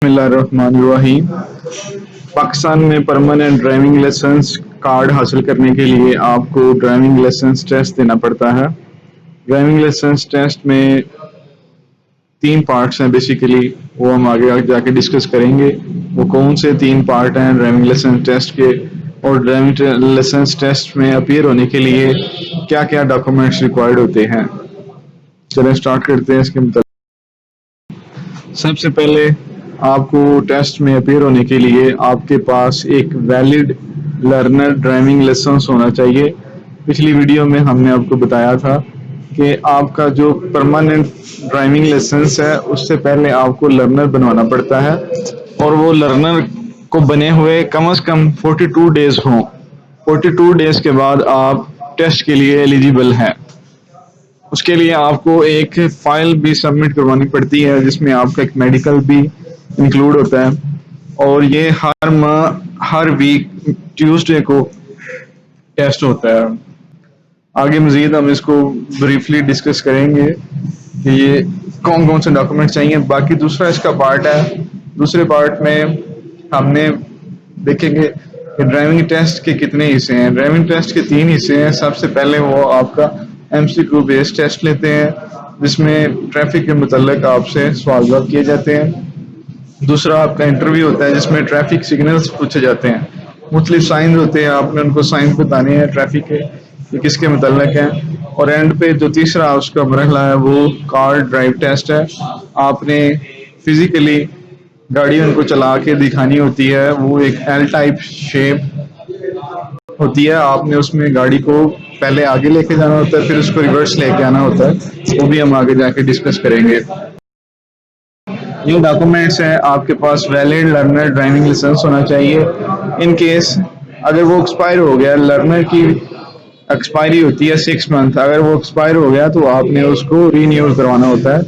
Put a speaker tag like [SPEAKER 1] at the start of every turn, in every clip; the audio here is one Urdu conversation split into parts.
[SPEAKER 1] بسم اللہ الرحمن الرحیم۔ پاکستان میں پرماننٹ ڈرائیونگ لائسنس کارڈ حاصل کرنے کے لیے آپ کو ڈرائیونگ لائسنس ٹیسٹ دینا پڑتا ہے۔ ڈرائیونگ لائسنس ٹیسٹ میں 3 پارٹس ہیں بیسیکلی، وہ ہم آگے جا کے ڈسکس کریں گے۔ وہ کون سے 3 پارٹ ہیں ڈرائیونگ لائسنس ٹیسٹ کے، اور ڈرائیونگ لائسنس ٹیسٹ میں اپیئر ہونے کے لیے کیا کیا ڈاکومنٹس ریکوائرڈ ہوتے ہیں۔ چلیں سٹارٹ کرتے ہیں اس کے متعلق۔ سب سے پہلے آپ کو ٹیسٹ میں اپیئر ہونے کے لیے آپ کے پاس ایک ویلڈ لرنر ڈرائیونگ لائسنس ہونا چاہیے۔ پچھلی ویڈیو میں ہم نے آپ کو بتایا تھا کہ آپ کا جو پرماننٹ ڈرائیونگ لائسنس ہے اس سے پہلے آپ کو لرنر بنوانا پڑتا ہے، اور وہ لرنر کو بنے ہوئے کم از کم 42 ڈیز ہوں۔ 42 ڈیز کے بعد آپ ٹیسٹ کے لیے ایلیجیبل ہیں۔ اس کے لیے آپ کو ایک فائل بھی سبمٹ کروانی پڑتی ہے جس میں آپ کا ایک میڈیکل بھی انکلوڈ ہوتا ہے، اور یہ ہر ماہ ہر ویک ٹیوزڈے کو ٹیسٹ ہوتا ہے۔ آگے مزید ہم اس کو بریفلی ڈسکس کریں گے کہ یہ کون کون سے ڈاکومنٹ چاہیے۔ باقی دوسرا اس کا پارٹ ہے، دوسرے پارٹ میں ہم نے دیکھیں گے کہ ڈرائیونگ ٹیسٹ کے کتنے حصے ہیں۔ ڈرائیونگ ٹیسٹ کے 3 حصے ہیں۔ سب سے پہلے وہ آپ کا MCQ بیس ٹیسٹ لیتے ہیں جس میں ٹریفک کے متعلق آپ سے سوال جواب کیے جاتے ہیں۔ دوسرا آپ کا انٹرویو ہوتا ہے جس میں ٹریفک سگنلز پوچھے جاتے ہیں، مختلف سائنز ہوتے ہیں، آپ نے ان کو سائنز بتانے ہیں ٹریفک کے یہ کس کے متعلق ہیں۔ اور اینڈ پہ جو تیسرا اس کا مرحلہ ہے وہ کار ڈرائیو ٹیسٹ ہے۔ آپ نے فزیکلی گاڑی ان کو چلا کے دکھانی ہوتی ہے، وہ ایک ایل ٹائپ شیپ ہوتی ہے، آپ نے اس میں گاڑی کو پہلے آگے لے کے جانا ہوتا ہے، پھر اس کو ریورس لے کے آنا ہوتا ہے، وہ بھی ہم آگے جا کے ڈسکس کریں گے۔ یہ ڈاکومنٹس ہیں، آپ کے پاس ویلڈ لرنر ڈرائیونگ لائسنس ہونا چاہیے۔ ان کیس اگر وہ ایکسپائر ہو گیا، لرنر کی ایکسپائری ہوتی ہے 6 منتھ، اگر وہ ایکسپائر ہو گیا تو آپ نے اس کو رینیول کروانا ہوتا ہے،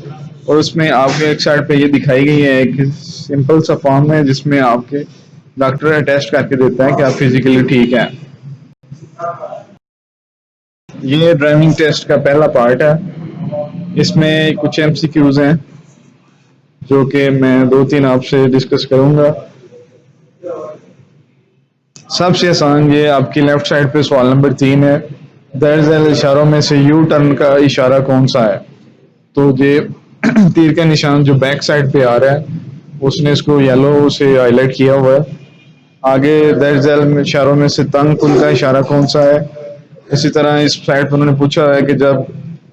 [SPEAKER 1] اور اس میں آپ کے ایک سائڈ پہ یہ دکھائی گئی ہے ایک سمپل سا فارم ہے جس میں آپ کے ڈاکٹر اٹیسٹ کر کے دیتا ہے کہ آپ فزیکلی ٹھیک ہے۔ یہ ڈرائیونگ ٹیسٹ کا پہلا پارٹ ہے، اس میں کچھ MCQs ہیں جو کہ میں 2-3 آپ سے ڈسکس کروں گا۔ سب سے آسان یہ آپ کی لیفٹ سائڈ پہ سوال نمبر 3 ہے، درج ذیل اشاروں میں سے یو ٹرن کا اشارہ کون سا ہے؟ تو یہ تیر کا نشان جو بیک سائڈ پہ آ رہا ہے اس نے اس کو یلو سے ہائی لائٹ کیا ہوا ہے۔ آگے درج ذیل اشاروں میں سے تنگ کن کا اشارہ کون سا ہے؟ اسی طرح اس سائڈ پہ انہوں نے پوچھا ہے کہ جب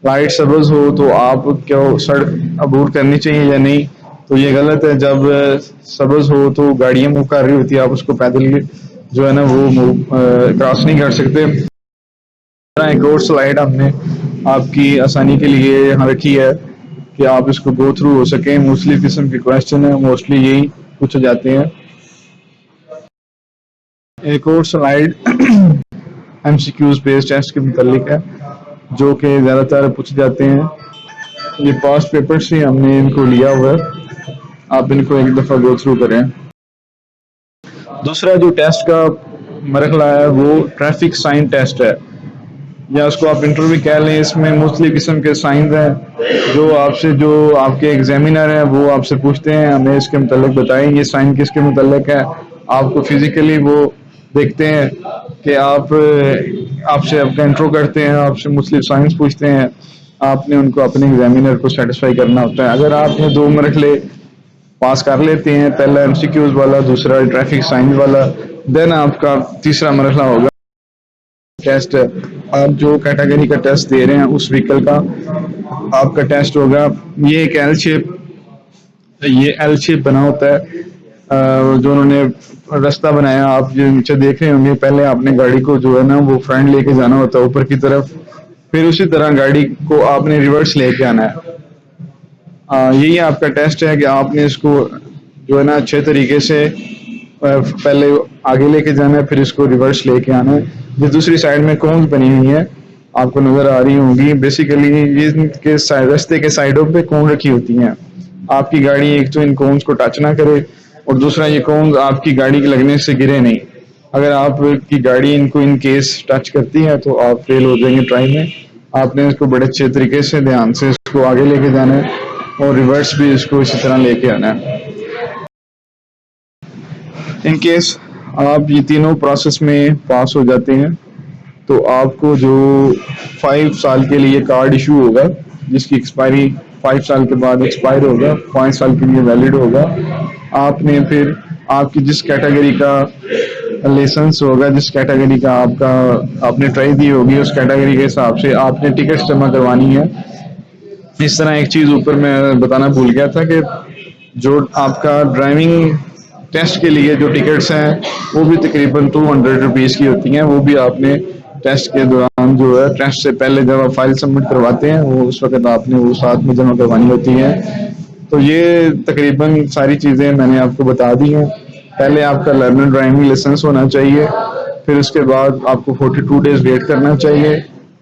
[SPEAKER 1] لائٹ سبز ہو تو آپ کیا سڑک عبور کرنی چاہیے یا نہیں؟ تو یہ غلط ہے، جب سبز ہو تو گاڑیاں موو کر رہی ہوتی ہے، آپ اس کو پیدل جو ہے نا وہ کراس نہیں کر سکتے۔ ایک اور سلائیڈ ہم نے آپ کی آسانی کے لیے یہاں رکھی ہے کہ آپ اس کو گو تھرو ہو سکیں۔ مختلف قسم کے کویسچن ہیں، موسٹلی یہی پوچھے جاتے ہیں۔ ایک اور سلائیڈ MCQs بیس ٹیسٹ کے متعلق ہے جو کہ زیادہ تر پوچھے جاتے ہیں۔ یہ پاسٹ پیپر سے ہم نے ان کو لیا ہوا ہے، آپ ان کو ایک دفعہ گو تھرو کریں۔ دوسرا جو ٹیسٹ کا مرحلہ ہے وہ ٹریفک سائن ٹیسٹ ہے، یا اس کو آپ انٹرویو کہہ لیں۔ اس میں مختلف قسم کے سائنز ہیں جو آپ کے ایگزامینر ہیں وہ آپ سے پوچھتے ہیں، ہمیں اس کے متعلق بتائیں یہ سائن کس کے متعلق ہے۔ آپ کو فزیکلی وہ دیکھتے ہیں کہ آپ سے آپ کا انٹرو کرتے ہیں، آپ سے مختلف سائنس پوچھتے ہیں، آپ نے ان کو اپنے ایگزامینر کو سیٹسفائی کرنا ہوتا ہے۔ اگر آپ یہ 2 مرحلے پاس کر لیتے ہیں، پہلا MCQs والا، دوسرا ٹریفک سائن والا، دین آپ کا تیسرا مرحلہ ہوگا ٹیسٹ۔ آپ جو کیٹیگری کا ٹیسٹ دے رہے ہیں اس وہیکل کا آپ کا ٹیسٹ ہوگا۔ یہ ایک ایل شیپ بنا ہوتا ہے جو انہوں نے راستہ بنایا، آپ جو نیچے دیکھ رہے ہوں گے، پہلے آپ نے گاڑی کو جو ہے نا وہ فرنٹ لے کے جانا ہوتا ہے اوپر کی طرف، پھر اسی طرح گاڑی کو آپ نے ریورس لے کے آنا ہے۔ یہی آپ کا ٹیسٹ ہے کہ آپ نے اس کو جو ہے نا اچھے طریقے سے پہلے آگے لے کے جانا ہے، پھر اس کو ریورس لے کے آنا ہے۔ جو دوسری سائڈ میں کونز بنی ہوئی ہیں آپ کو نظر آ رہی ہوں گی، بیسیکلی یہ راستے کے سائڈوں پہ کون رکھی ہوتی ہیں۔ آپ کی گاڑی ایک تو ان کونز کو ٹچ نہ کرے، اور دوسرا یہ کونز آپ کی گاڑی کے لگنے سے گرے نہیں۔ اگر آپ کی گاڑی ان کو ان کیس ٹچ کرتی ہے تو آپ فیل ہو جائیں گے ٹرائی میں۔ آپ نے اس کو بڑے اچھے طریقے سے دھیان سے اس کو آگے لے کے جانا ہے، اور ریورس بھی اس کو اسی طرح لے کے آنا ہے۔ ان کیس آپ یہ تینوں پروسیس میں پاس ہو جاتے ہیں تو آپ کو جو 5 سال کے لیے کارڈ ایشو ہوگا، جس کی ایکسپائری 5 سال کے بعد ایکسپائر ہوگا، 5 سال کے لیے ویلڈ ہوگا، آپ نے پھر آپ کی جس کیٹیگری کا لائسنس ہوگا، جس کیٹیگری کا آپ نے ٹرائی دی ہوگی، اس کیٹیگری کے حساب سے آپ نے ٹکٹس جمع کروانی ہے۔ اس طرح ایک چیز اوپر میں بتانا بھول گیا تھا کہ جو آپ کا ڈرائیونگ ٹیسٹ کے لیے جو ٹکٹس ہیں وہ بھی تقریباً 200 روپیز کی ہوتی ہیں، وہ بھی آپ نے ٹیسٹ کے دوران جو ہے، ٹیسٹ سے پہلے جب آپ فائل سبمٹ کرواتے ہیں وہ اس وقت آپ نے وہ ساتھ میں جمع کروانی ہوتی ہے۔ تو یہ تقریباً ساری چیزیں میں نے آپ کو بتا دی ہیں۔ پہلے آپ کا لرنر ڈرائیونگ لائسنس ہونا چاہیے، پھر اس کے بعد آپ کو 42 ڈیز ویٹ کرنا چاہیے۔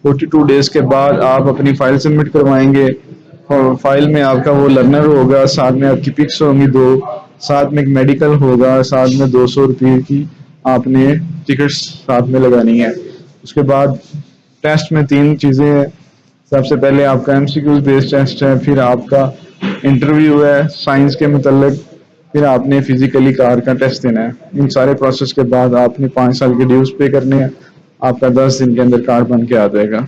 [SPEAKER 1] 42 ڈیز کے بعد آپ اپنی فائل سبمٹ کروائیں گے، اور فائل میں آپ کا وہ لرنر ہوگا، ساتھ میں آپ کی پکس ہوں گی 2، ساتھ میں ایک میڈیکل ہوگا، ساتھ میں 200 روپے کی آپ نے ٹکٹس ساتھ میں لگانی ہے۔ اس کے بعد ٹیسٹ میں 3 چیزیں ہیں۔ سب سے پہلے آپ کا MCQ بیس ٹیسٹ ہے، پھر آپ کا انٹرویو ہے سائنس کے متعلق، پھر آپ نے فزیکلی کار کا ٹیسٹ دینا ہے۔ ان سارے پروسیس کے بعد آپ نے 5 سال کے ڈیوز پے کرنے ہیں، آپ کا 10 دن کے اندر کار بن کے آ جائے گا۔